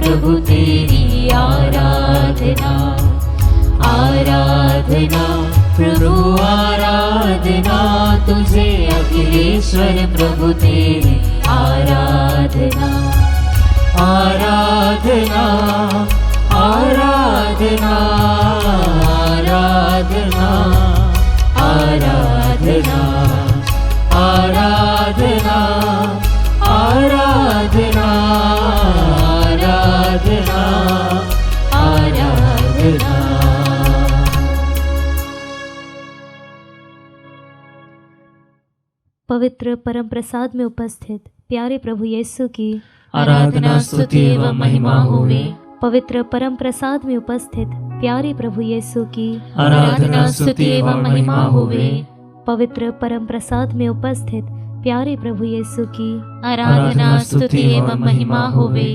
प्रभु तेरी आराधना, आराधना प्रभु आराधना तुझे अखिलेश्वर प्रभु तेरी आराधना, आराधना आराधना आराधना आराधना आराधना आराधना आराधना आराधना। पवित्र परम प्रसाद में उपस्थित प्यारे प्रभु यीशु की आराधना स्तुति एवं महिमा होवे। पवित्र परम प्रसाद में उपस्थित प्यारे प्रभु यीशु की आराधना स्तुति एवं महिमा होवे। पवित्र परम प्रसाद में उपस्थित प्यारे प्रभु यीशु की आराधना स्तुति एवं महिमा होवे।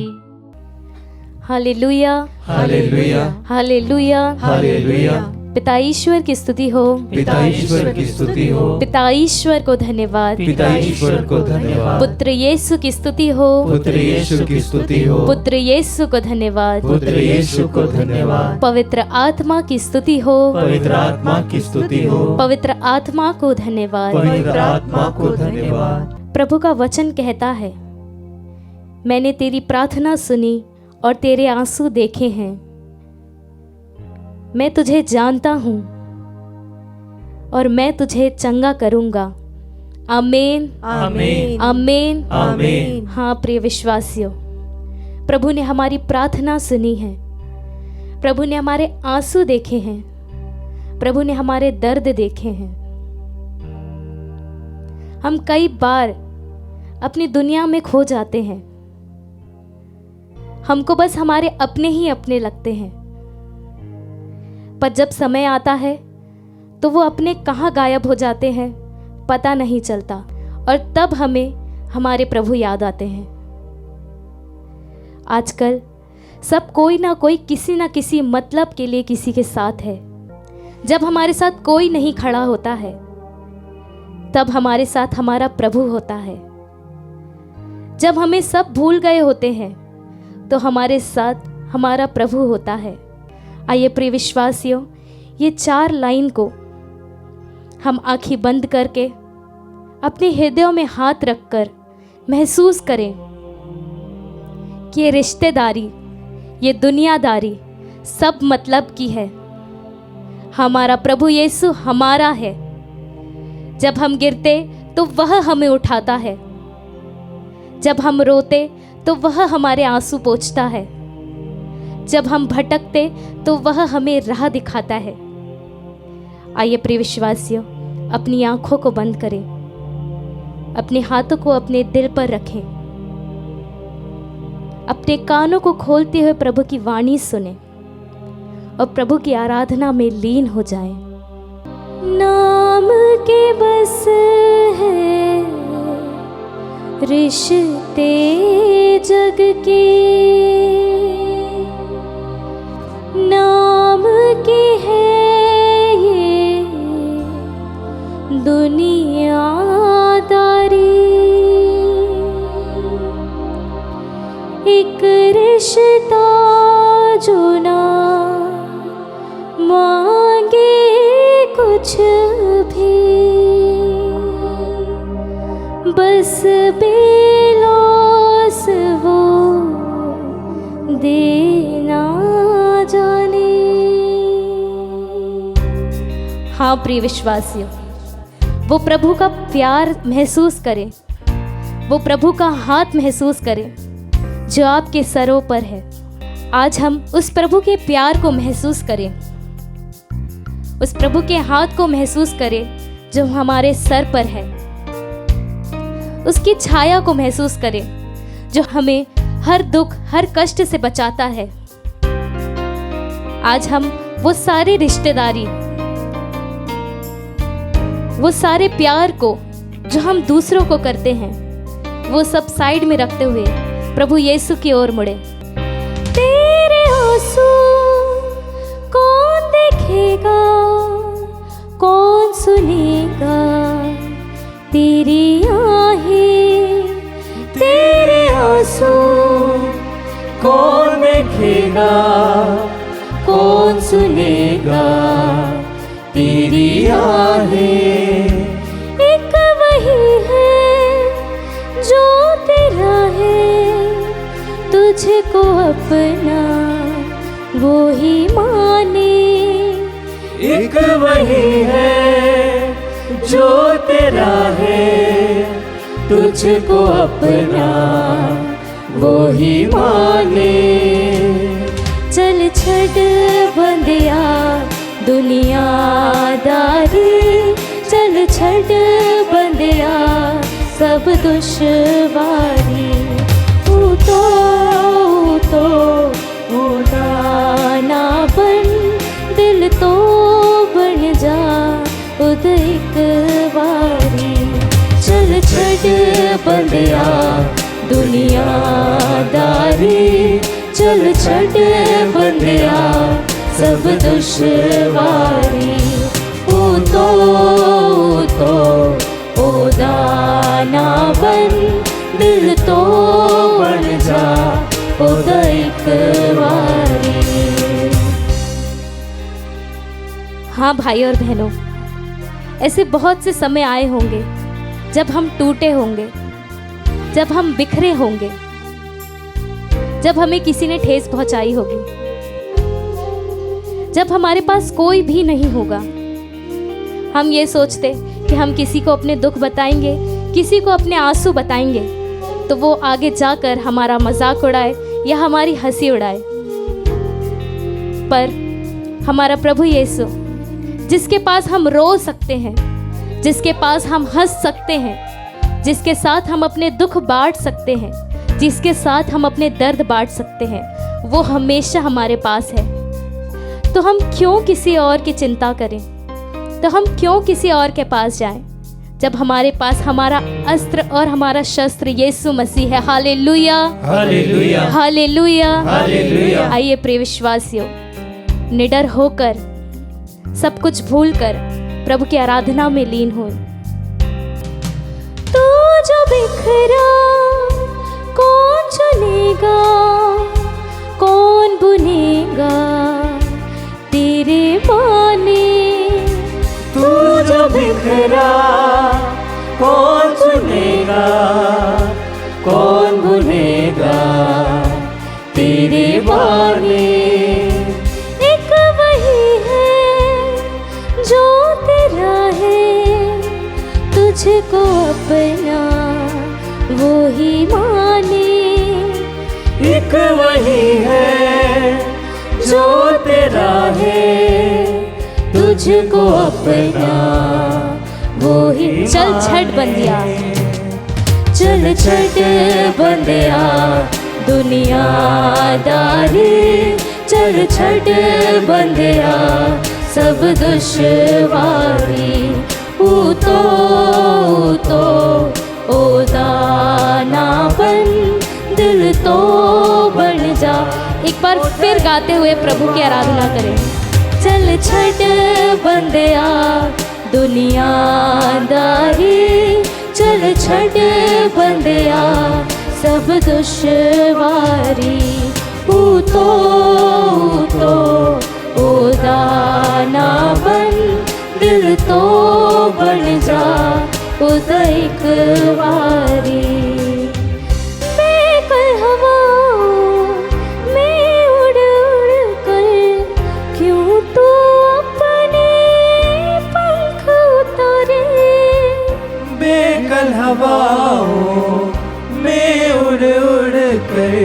हालेलुया हालेलुया हालेलुया हालेलुया। पिता ईश्वर की स्तुति हो, पिता ईश्वर की स्तुति हो, पिता ईश्वर को धन्यवाद, पिता ईश्वर को धन्यवाद। पुत्र यीशु की स्तुति हो, पुत्र यीशु की स्तुति हो, पुत्र यीशु को धन्यवाद, पुत्र यीशु को धन्यवाद। पवित्र आत्मा की स्तुति हो, पवित्र आत्मा की स्तुति हो, पवित्र आत्मा को धन्यवाद। पवित्र आत्मा को धन्यवाद। प्रभु का वचन कहता है, मैंने तेरी प्रार्थना सुनी और तेरे आंसू देखे हैं। मैं तुझे जानता हूँ और मैं तुझे चंगा करूँगा। आमीन आमीन आमीन आमीन। हाँ प्रिय विश्वासियों, प्रभु ने हमारी प्रार्थना सुनी है, प्रभु ने हमारे आंसू देखे हैं, प्रभु ने हमारे दर्द देखे हैं। हम कई बार अपनी दुनिया में खो जाते हैं, हमको बस हमारे अपने ही अपने लगते हैं, पर जब समय आता है तो वो अपने कहाँ गायब हो जाते हैं पता नहीं चलता, और तब हमें हमारे प्रभु याद आते हैं। आजकल सब कोई ना कोई किसी ना किसी मतलब के लिए किसी के साथ है। जब हमारे साथ कोई नहीं खड़ा होता है तब हमारे साथ हमारा प्रभु होता है। जब हमें सब भूल गए होते हैं तो हमारे साथ हमारा प्रभु होता है। आइए प्रिय विश्वासियों, ये 4 लाइन को हम आंखें बंद करके अपने हृदयों में हाथ रखकर महसूस करें कि ये रिश्तेदारी, ये दुनियादारी सब मतलब की है। हमारा प्रभु यीशु हमारा है। जब हम गिरते तो वह हमें उठाता है, जब हम रोते तो वह हमारे आंसू पोंछता है, जब हम भटकते तो वह हमें राह दिखाता है। आइए प्रिय विश्वासियों, अपनी आंखों को बंद करें, अपने हाथों को अपने दिल पर रखें, अपने कानों को खोलते हुए प्रभु की वाणी सुने और प्रभु की आराधना में लीन हो जाएं। नाम के बस है रिश्ते जग के, नाम की है ये दुनियादारी। एक रिश्ता जो ना मांगे कुछ भी, बस बेलौस वो देना जाने। हाँ प्रिय विश्वासियों, वो प्रभु का प्यार महसूस करें, वो प्रभु का हाथ महसूस करें जो आपके सरों पर है। आज हम उस प्रभु के प्यार को महसूस करें, उस प्रभु के हाथ को महसूस करें जो हमारे सर पर है, उसकी छाया को महसूस करें जो हमें हर दुख हर कष्ट से बचाता है। आज हम वो सारी रिश्तेदारी, वो सारे प्यार को जो हम दूसरों को करते हैं, वो सब साइड में रखते हुए प्रभु यीशु की ओर मुड़े। तेरे आंसू कौन देखेगा, कौन सुनेगा, तेरी आहें, तेरे आंसू कौन सुनेगा, कौन सुनेगा तेरी आहें। एक वही है जो तेरा है, तुझको अपना वो ही माने। एक वही है जो तेरा है, तुझको अपना वो ही माने। चल छड़ बंदिया दुनियादारी, चल छड़ बंदिया सब दुश्वारी। तो उदाना बन, दिल तो बन जा खुद एक बारी। चल छड़ बंदिया दुनियादारी, चल छड़ बंदिया सब दुश्वारी। तो उदाना बन, दिल तो बन जा खुद एक बारी। हाँ भाई और बहनों, ऐसे बहुत से समय आए होंगे जब हम टूटे होंगे, जब हम बिखरे होंगे, जब हमें किसी ने ठेस पहुंचाई होगी, जब हमारे पास कोई भी नहीं होगा। हम ये सोचते कि हम किसी को अपने दुख बताएंगे, किसी को अपने आंसू बताएंगे, तो वो आगे जाकर हमारा मजाक उड़ाए या हमारी हंसी उड़ाए। पर हमारा प्रभु यीशु, जिसके पास हम रो सकते हैं, जिसके पास हम हंस सकते हैं, जिसके साथ हम अपने दुख बांट सकते हैं, जिसके साथ हम अपने दर्द बांट सकते हैं, वो हमेशा हमारे पास है। तो हम क्यों किसी और की चिंता करें, तो हम क्यों किसी और के पास जाएं, जब हमारे पास हमारा अस्त्र और हमारा शस्त्र यीशु मसीह है। हालेलुया, हालेलुया, हालेलुया, हालेलुया। आइए प्रिय विश्वासियों, निडर होकर, सब कुछ भूलकर प्रभु की आराधना में लीन हो। तू जो बिखरा कौन चुनेगा, कौन बुनेगा तेरे माने। तू जो बिखरा कौन सुनेगा, कौन बुनेगा तेरे बाने। एक वही है जो तेरा है, तुझको अपना वो ही माने। एक वही है जो तेरा है, तुझको अपना वो ही। चल छड़ बंदिया, चल छड़ बंदिया दुनियादारी, चल छड़ बंदिया सब दुश्वारी। तो ओदाना बन, दिल तो बन जा। एक बार फिर गाते हुए प्रभु की आराधना करें। चल छड़ बंदिया दुनियादारी, चल छड़ बंदिया सब दुश्वारी। तो ओदाना बन, दिल तो बन जा खुद एक बारी। बेकल हवाओं में उड़ उड़ कर क्यों तू अपने पंख उतारे। बेकल हवाओं में उड़ उड़ कर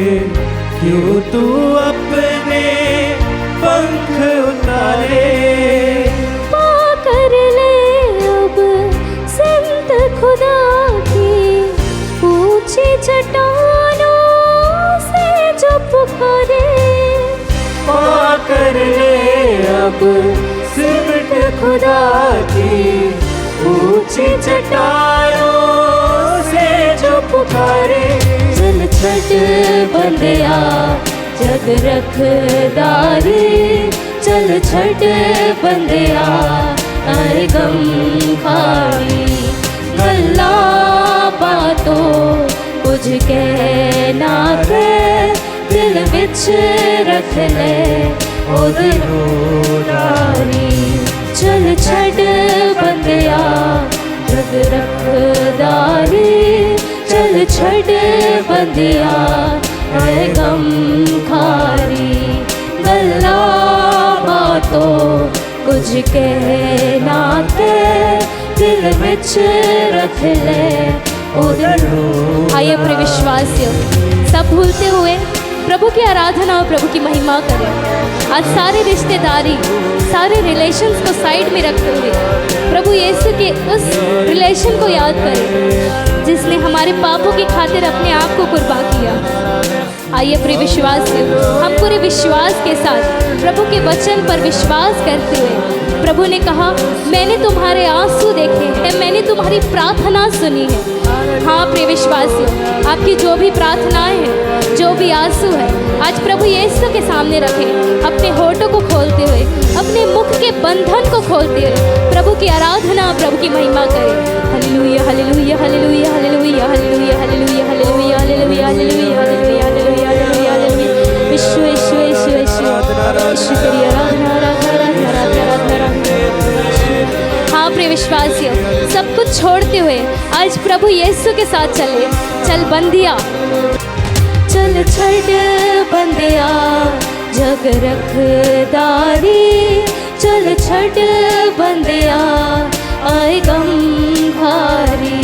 क्यों तू अपने पंख उतारे। पाकर ले अब संत खुदा की ऊंची चट्टानों से जो पुकारे। पाकर ले अब सिमट खुदा की ऊंची चट्टानों से जो पुकारे। चल छड़ बंदिया जग रखदारी, चल छड़ बंदिया हर गम खारी। गल्ला बातों कुछ कहना के दिल में विच रख ले उधरू उडारी। चल छड़ बंदिया जग रखदारी, चल छड़ बंदिया ऐ गम खारी। गल्ला बातों कुछ कहना के दिल विच रख ले उधरू। आइए प्रिय विश्वासियों, सब भूलते हुए प्रभु की आराधना और प्रभु की महिमा करें। आज सारे रिश्तेदारी, सारे रिलेशंस को साइड में रखते हुए प्रभु यीशु के उस रिलेशन को याद करें जिसने हमारे पापों की खातिर अपने आप को कुर्बान किया। आइए प्रिय विश्वासियों, हम पूरे विश्वास के साथ प्रभु के वचन पर विश्वास करते हुए, प्रभु ने कहा मैंने तुम्हारे आंसू देखे हैं, मैंने तुम्हारी प्रार्थना सुनी है। हाँ प्रिय विश्वासियों, आपकी जो भी प्रार्थनाएं हैं, जो भी आंसू है, आज प्रभु यीशु के सामने रखें। अपने होठों को खोलते हुए, अपने मुख के बंधन को खोलते हुए प्रभु की आराधना, प्रभु की महिमा करें। हालेलुया हालेलुया हालेलुया हालेलुया हालेलुया हालेलुया हालेलुया हालेलुया हालेलुया हालेलुया हालेलुया हालेलुया। विश्व विश्व विश्व विश्व विश्व तेरी आराधना आराधना आराधना आराधना आराधना। हाँ प्रिय विश्वासियों, सब कुछ छोड़ते हुए आज प्रभु यीशु के साथ चले। चल बंदिया, चल छड़ बंदिया जग रखदारी, चल छड़ बंदिया आए गम भारी।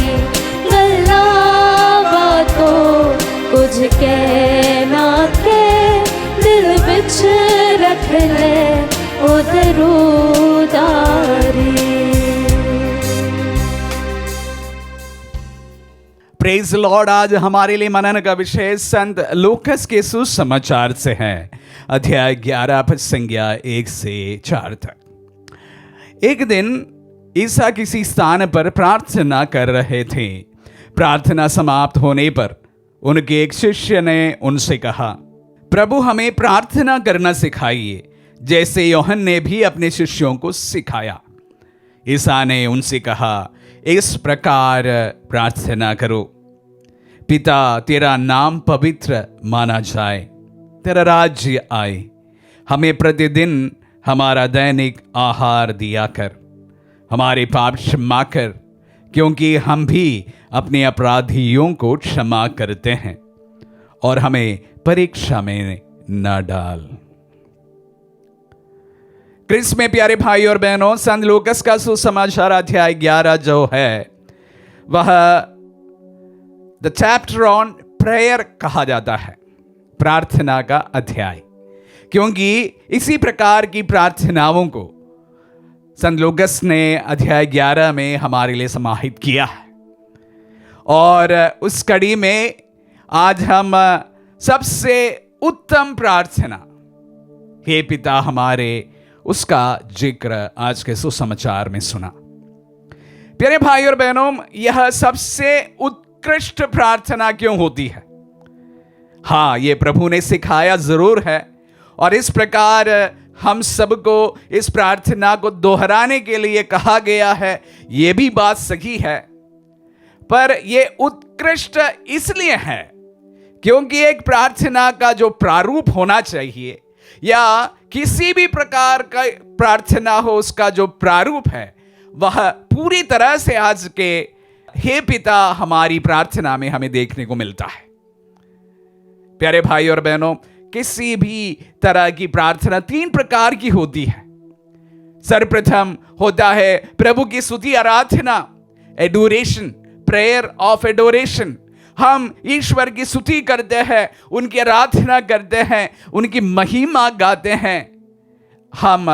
गल्ला बातों कुछ कहना के दिल विच रख ले उधरू उडारी। Praise Lord. आज हमारे लिए मनन का विषय संत लूकस के सुसमाचार से है, अध्याय 11 पद संज्ञा 1 से 4 तक। एक दिन ईसा किसी स्थान पर प्रार्थना कर रहे थे। प्रार्थना समाप्त होने पर उनके एक शिष्य ने उनसे कहा, प्रभु हमें प्रार्थना करना सिखाइए जैसे यूहन्ना ने भी अपने शिष्यों को सिखाया। ईसा ने उनसे कहा, इस प्रकार प्रार्थना करो, पिता तेरा नाम पवित्र माना जाए, तेरा राज्य आए, हमें प्रतिदिन हमारा दैनिक आहार दिया कर, हमारे पाप क्षमा कर क्योंकि हम भी अपने अपराधियों को क्षमा करते हैं, और हमें परीक्षा में न डाल। क्रिस्त में प्यारे भाई और बहनों, संत लूकस का सुसमाचार अध्याय 11 जो है वह द चैप्टर ऑन प्रेयर कहा जाता है, प्रार्थना का अध्याय, क्योंकि इसी प्रकार की प्रार्थनाओं को संत लूकस ने अध्याय 11 में हमारे लिए समाहित किया है। और उस कड़ी में आज हम सबसे उत्तम प्रार्थना, हे पिता हमारे, उसका जिक्र आज के सुसमाचार में सुना। प्यारे भाई और बहनों, यह सबसे उत्कृष्ट प्रार्थना क्यों होती है? हाँ, ये प्रभु ने सिखाया जरूर है, और इस प्रकार हम सबको इस प्रार्थना को दोहराने के लिए कहा गया है, ये भी बात सही है। पर यह उत्कृष्ट इसलिए है क्योंकि एक प्रार्थना का जो प्रारूप होना चाहिए, या किसी भी प्रकार का प्रार्थना हो, उसका जो प्रारूप है वह पूरी तरह से आज के हे पिता हमारी प्रार्थना में हमें देखने को मिलता है। प्यारे भाई और बहनों, किसी भी तरह की प्रार्थना 3 प्रकार की होती है। सर्वप्रथम होता है प्रभु की स्तुति आराधना, एडोरेशन, प्रेयर ऑफ एडोरेशन। हम ईश्वर की स्तुति करते हैं, उनकी आराधना करते हैं, उनकी महिमा गाते हैं। हम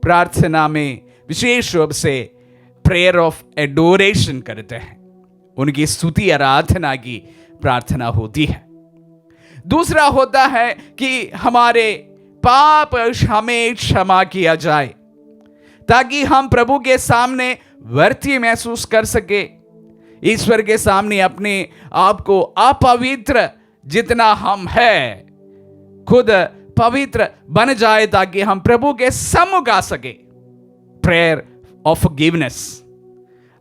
प्रार्थना में विशेष रूप से प्रेयर ऑफ एडोरेशन करते हैं, उनकी स्तुति आराधना की प्रार्थना होती है। दूसरा होता है कि हमारे पाप हमें क्षमा किया जाए, ताकि हम प्रभु के सामने वर्ती महसूस कर सके, ईश्वर के सामने अपने आप को अपवित्र जितना हम हैं खुद पवित्र बन जाए, ताकि हम प्रभु के सम्मुख आ सके। प्रेयर ऑफ फॉरगिवनेस,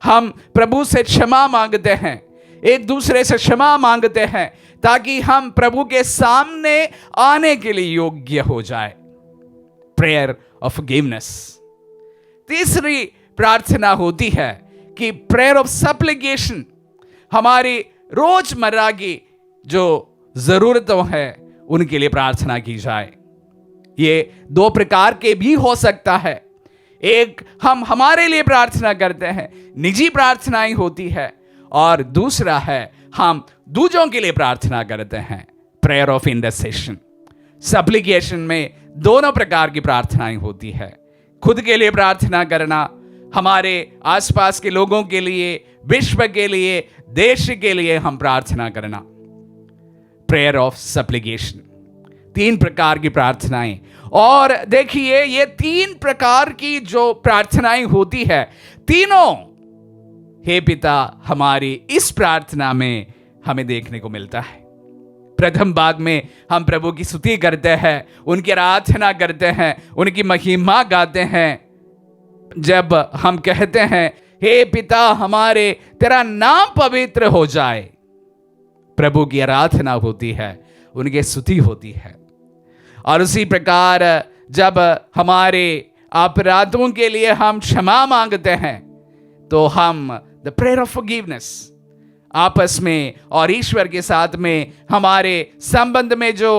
हम प्रभु से क्षमा मांगते हैं एक दूसरे से क्षमा मांगते हैं ताकि हम प्रभु के सामने आने के लिए योग्य हो जाए। Prayer of forgiveness. तीसरी प्रार्थना होती है कि प्रेयर ऑफ सप्लिकेशन। हमारी रोजमर्रा की जो जरूरतों है उनके लिए प्रार्थना की जाए। ये दो प्रकार के भी हो सकता है। एक हम हमारे लिए प्रार्थना करते हैं, निजी प्रार्थनाएं होती है, और दूसरा है हम दूसरों के लिए प्रार्थना करते हैं, प्रेयर ऑफ इंटरसेशन। सप्लिकेशन में दोनों प्रकार की प्रार्थनाएं होती है। खुद के लिए प्रार्थना करना, हमारे आसपास के लोगों के लिए, विश्व के लिए, देश के लिए हम प्रार्थना करना, प्रेयर ऑफ सप्लिकेशन। 3 प्रकार की प्रार्थनाएं। और देखिए, ये 3 प्रकार की जो प्रार्थनाएं होती है, तीनों हे पिता हमारी इस प्रार्थना में हमें देखने को मिलता है। प्रथम भाग में हम प्रभु की स्तुति करते हैं, उनकी आराधना करते हैं, उनकी महिमा गाते हैं। जब हम कहते हैं हे पिता हमारे, तेरा नाम पवित्र हो जाए, प्रभु की आराधना होती है, उनकी स्तुति होती है। और उसी प्रकार जब हमारे अपराधों के लिए हम क्षमा मांगते हैं तो हम द प्रेयर ऑफ फॉरगिवनेस, आपस में और ईश्वर के साथ में हमारे संबंध में जो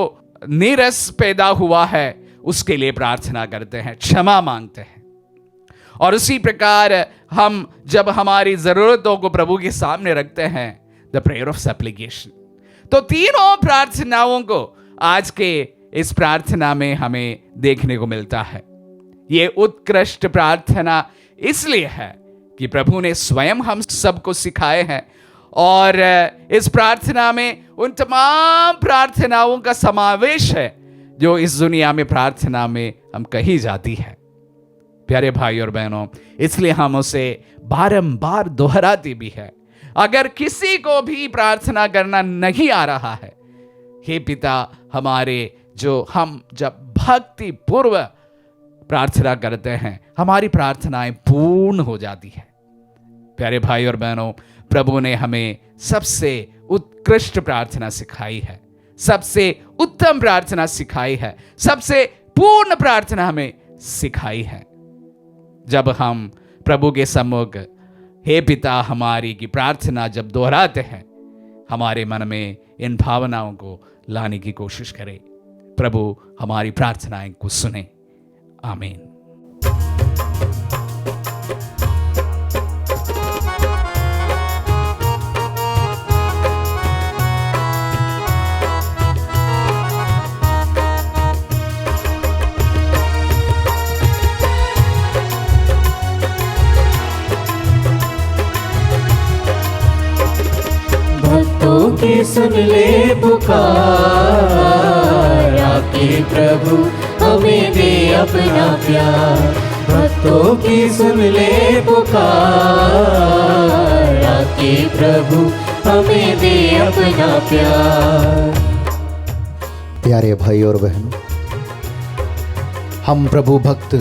नीरस पैदा हुआ है उसके लिए प्रार्थना करते हैं, क्षमा मांगते हैं। और उसी प्रकार हम जब हमारी जरूरतों को प्रभु के सामने रखते हैं, द प्रेयर ऑफ सप्लिकेशन। तो तीनों प्रार्थनाओं को आज के इस प्रार्थना में हमें देखने को मिलता है। ये उत्कृष्ट प्रार्थना इसलिए है कि प्रभु ने स्वयं हम सबको सिखाए हैं, और इस प्रार्थना में उन तमाम प्रार्थनाओं का समावेश है जो इस दुनिया में प्रार्थना में हम कही जाती है। प्यारे भाई और बहनों, इसलिए हम उसे बारंबार दोहराते भी है। अगर किसी को भी प्रार्थना करना नहीं आ रहा है, हे पिता हमारे, जो हम जब भक्ति पूर्व प्रार्थना करते हैं, हमारी प्रार्थनाएं पूर्ण हो जाती है। प्यारे भाई और बहनों, प्रभु ने हमें सबसे उत्कृष्ट प्रार्थना सिखाई है, सबसे उत्तम प्रार्थना सिखाई है, सबसे पूर्ण प्रार्थना हमें सिखाई है। जब हम प्रभु के सम्मुख हे पिता हमारी की प्रार्थना जब दोहराते हैं, हमारे मन में इन भावनाओं को लाने की कोशिश करें। प्रभु हमारी प्रार्थनाएं को सुने। आमीन। भक्तों की सुन ले पुकार, आके प्रभु हमें दे अपना प्यार। भक्तों की सुन ले पुकार, आके प्रभु हमें दे अपना प्यार। प्यारे भाई और बहनों, हम प्रभु भक्त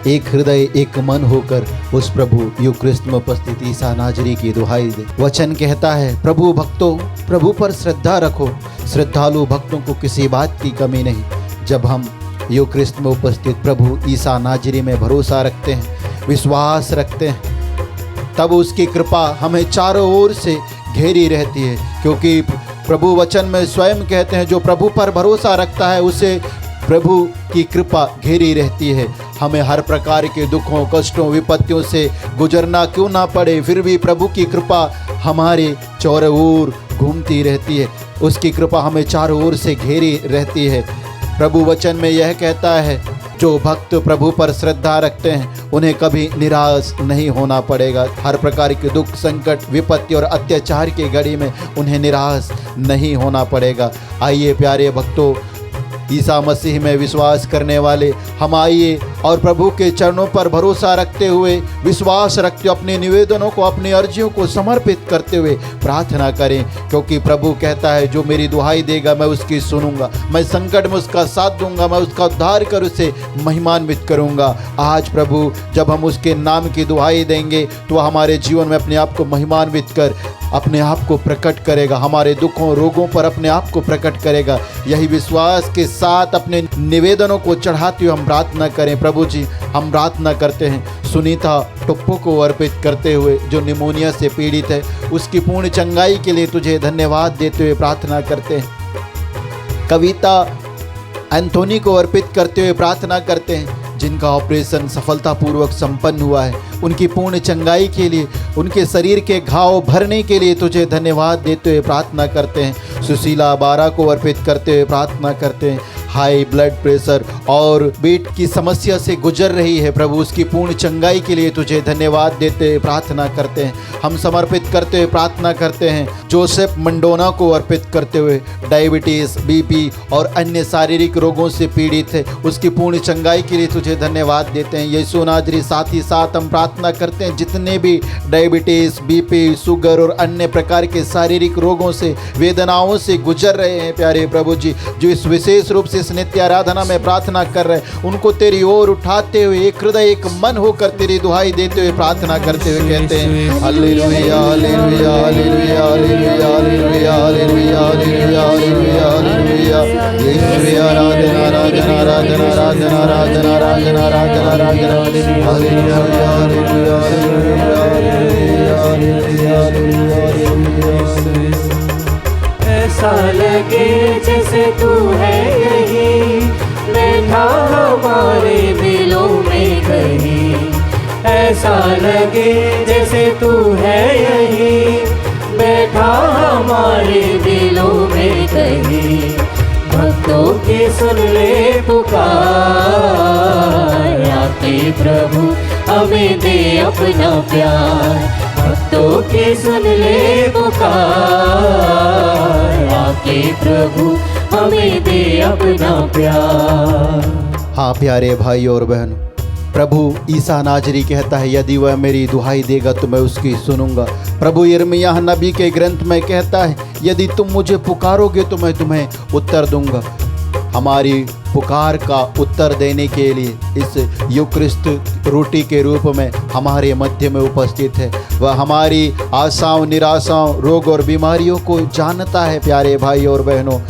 एक हृदय एक मन होकर उस प्रभु यूक्रिस्ट में उपस्थित ईसा नाजरी की दुहाई दे। वचन कहता है, प्रभु भक्तों प्रभु पर श्रद्धा रखो, श्रद्धालु भक्तों को किसी बात की कमी नहीं। जब हम यूक्रिस्ट में उपस्थित प्रभु ईसा नाजरी में भरोसा रखते हैं, विश्वास रखते हैं, तब उसकी कृपा हमें चारों ओर से घेरी रहती है। क्योंकि प्रभु वचन में स्वयं कहते हैं, जो प्रभु पर भरोसा रखता है उसे प्रभु की कृपा घेरी रहती है। हमें हर प्रकार के दुखों, कष्टों, विपत्तियों से गुजरना क्यों ना पड़े, फिर भी प्रभु की कृपा हमारे चारों ओर घूमती रहती है। उसकी कृपा हमें चारों ओर से घेरी रहती है। प्रभु वचन में यह कहता है, जो भक्त प्रभु पर श्रद्धा रखते हैं उन्हें कभी निराश नहीं होना पड़ेगा। हर प्रकार के दुख, संकट, विपत्ति और अत्याचार की घड़ी में उन्हें निराश नहीं होना पड़ेगा। आइए प्यारे भक्तों, ईसा मसीह में विश्वास करने वाले हम आइए और प्रभु के चरणों पर भरोसा रखते हुए, विश्वास रखते अपने निवेदनों को, अपनी अर्जियों को समर्पित करते हुए प्रार्थना करें। क्योंकि प्रभु कहता है, जो मेरी दुहाई देगा मैं उसकी सुनूंगा, मैं संकट में उसका साथ दूंगा, मैं उसका उद्धार कर उसे महिमान्वित करूंगा। आज प्रभु जब हम उसके नाम की दुहाई देंगे तो हमारे जीवन में अपने आप को महिमान्वित कर अपने आप को प्रकट करेगा, हमारे दुखों रोगों पर अपने आप को प्रकट करेगा। यही विश्वास के साथ अपने निवेदनों को चढ़ाते हुए हम प्रार्थना करें। प्रभु जी, हम प्रार्थना करते हैं सुनीता टुप्पो को अर्पित करते हुए, जो निमोनिया से पीड़ित है, उसकी पूर्ण चंगाई के लिए तुझे धन्यवाद देते हुए प्रार्थना करते हैं। कविता एंथोनी को अर्पित करते हुए प्रार्थना करते हैं, जिनका ऑपरेशन सफलतापूर्वक संपन्न हुआ है, उनकी पूर्ण चंगाई के लिए, उनके शरीर के घाव भरने के लिए तुझे धन्यवाद देते हुए प्रार्थना करते हैं। सुशीला बारा को अर्पित करते हुए प्रार्थना करते हैं। हाई ब्लड प्रेशर और पेट की समस्या से गुजर रही है प्रभु, उसकी पूर्ण चंगाई के लिए तुझे धन्यवाद देते हुए प्रार्थना करते हैं। हम समर्पित करते हुए प्रार्थना करते हैं जोसेफ मंडोना को अर्पित करते हुए, डायबिटीज, बीपी और अन्य शारीरिक रोगों से पीड़ित है, उसकी पूर्ण चंगाई के लिए तुझे धन्यवाद देते हैं। यीशु नाजरी, साथ ही साथ हम प्रार्थना करते हैं जितने भी डायबिटीज, बीपी, शुगर और अन्य प्रकार के शारीरिक रोगों से, वेदनाओं से गुजर रहे हैं प्यारे प्रभु जी, जो इस विशेष रूप से इस नित्य आराधना में प्रार्थना कर रहे हैं, उनको तेरी ओर उठाते हुए एक हृदय एक मन होकर तेरी दुहाई देते हुए प्रार्थना करते हुए कहते हैं हालेलुया हालेलुया हालेलुया हालेलुया हालेलुया हालेलुया हालेलुया हालेलुया हालेलुया। यीशु आराधना आराधना आराधना आराधना आराधना आराधना आराधना आराधना हालेलुया हालेलुया हालेलुया हालेलुया। ऐसा लगे जैसे तू है यही, बैठा हमारे दिलों में कहीं। ऐसा लगे जैसे तू है यही, बैठा हमारे दिलों में कहीं। भक्तों की सुन ले पुकार, आके प्रभु हमें दे अपना प्यार। भक्तों की सुन ले पुकार, आके प्रभु हमें दे अपना प्यार। हाँ प्यारे भाई और बहन, प्रभु ईसा नाजरी कहता है यदि वह मेरी दुहाई देगा तो मैं उसकी सुनूंगा। प्रभु यिर्मयाह नबी के ग्रंथ में कहता है यदि तुम मुझे पुकारोगे तो मैं तुम्हें उत्तर दूंगा। हमारी पुकार का उत्तर देने के लिए इस यूक्रिस्ट रोटी के रूप में हमारे मध्य में उपस्थित है। वह हमारी आशाओं, निराशाओं, रोग और बीमारियों को जानता है प्यारे भाई और बहनों।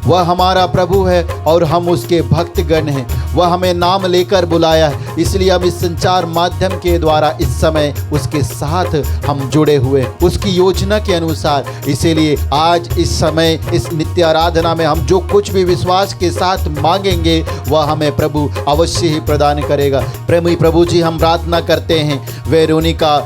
वह हमारा प्रभु है और हम उसके भक्तगण हैं। वह हमें नाम लेकर बुलाया है, इसलिए हम इस संचार माध्यम के द्वारा इस समय उसके साथ हम जुड़े हुए उसकी योजना के अनुसार। इसीलिए आज इस समय इस नित्य आराधना में हम जो कुछ भी विश्वास के साथ मांगेंगे वह हमें प्रभु अवश्य ही प्रदान करेगा। प्रेमी प्रभु जी, हम प्रार्थना करते हैं वेरोनिका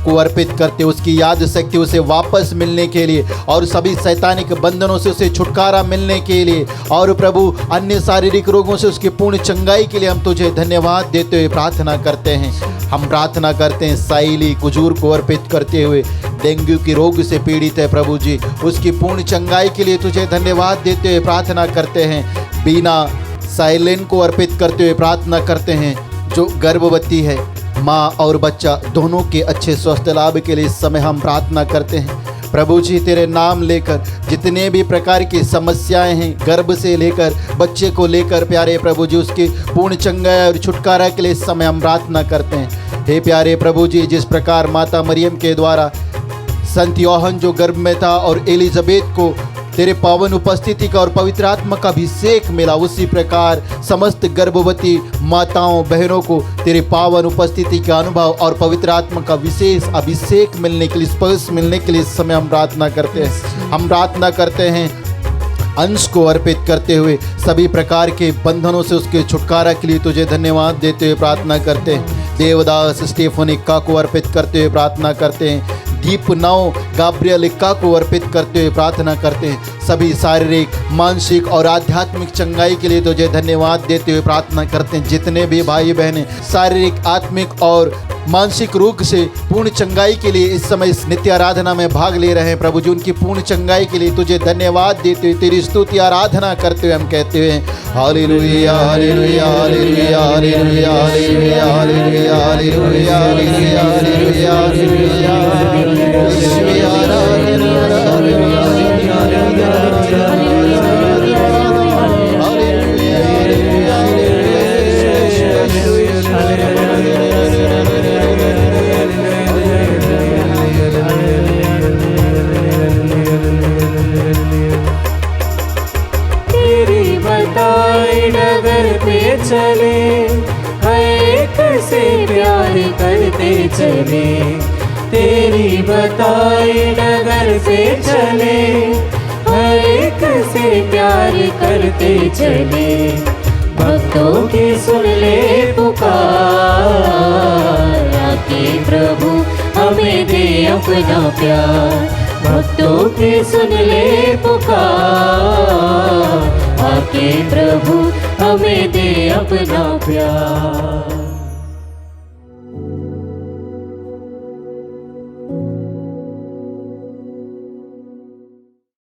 को अर्पित करते, उसकी याद शक्ति उसे वापस मिलने के लिए और सभी शैतानिक बंधनों से उसे छुटकारा मिलने के लिए और प्रभु अन्य शारीरिक रोगों से उसकी पूर्ण चंगाई के लिए हम तुझे धन्यवाद देते हुए प्रार्थना करते हैं। हम प्रार्थना करते हैं साइली कुजूर को अर्पित करते हुए, डेंगू के रोग से पीड़ित है प्रभु जी, उसकी पूर्ण चंगाई के लिए तुझे धन्यवाद देते हुए प्रार्थना करते हैं। बीना साइलेन को अर्पित करते हुए प्रार्थना करते हैं, जो गर्भवती है, माँ और बच्चा दोनों के अच्छे स्वस्थ लाभ के लिए इस समय हम प्रार्थना करते हैं। प्रभु जी, तेरे नाम लेकर जितने भी प्रकार की समस्याएं हैं, गर्भ से लेकर बच्चे को लेकर प्यारे प्रभु जी, उसकी पूर्ण चंगाई और छुटकारा के लिए इस समय हम प्रार्थना करते हैं। हे प्यारे प्रभु जी, जिस प्रकार माता मरियम के द्वारा संत यूहन्ना जो गर्भ में था और एलिजाबेथ को तेरे पावन उपस्थिति का और पवित्र आत्मा का अभिषेक मिला, उसी प्रकार समस्त गर्भवती माताओं बहनों को तेरे पावन उपस्थिति का अनुभव और पवित्र आत्मा का विशेष अभिषेक मिलने के लिए, स्पर्श मिलने के लिए इस समय हम प्रार्थना करते हैं। हम प्रार्थना करते हैं अंश को अर्पित करते हुए सभी प्रकार के बंधनों से उसके छुटकारा के लिए तुझे धन्यवाद देते हुए प्रार्थना करते हैं। देवदास स्टेफनिका को अर्पित करते हुए प्रार्थना करते हैं। दीप नौ गाब्रियलिका को अर्पित करते हुए प्रार्थना करते हैं। सभी शारीरिक, मानसिक और आध्यात्मिक चंगाई के लिए तुझे धन्यवाद देते हुए प्रार्थना करते हैं। जितने भी भाई बहनें शारीरिक, आत्मिक और मानसिक रोग से पूर्ण चंगाई के लिए इस समय इस नित्य आराधना में भाग ले रहे हैं प्रभु जी, उनकी पूर्ण चंगाई के लिए तुझे धन्यवाद देते हुए तेरी स्तुति आराधना करते हुए हम कहते हैं हालेलुया हालेलुया हालेलुया हालेलुया हालेलुया हालेलुया हालेलुया हालेलुया हालेलुया चले, हर एक से प्यार करते चले, तेरी बताई डगर से चले, हर एक से प्यार करते चले। भक्तों की सुन ले पुकार, आके प्रभु हमें दे अपना प्यार। भक्तों की सुन ले पुकार, आके प्रभु हमें दे अपना प्यार।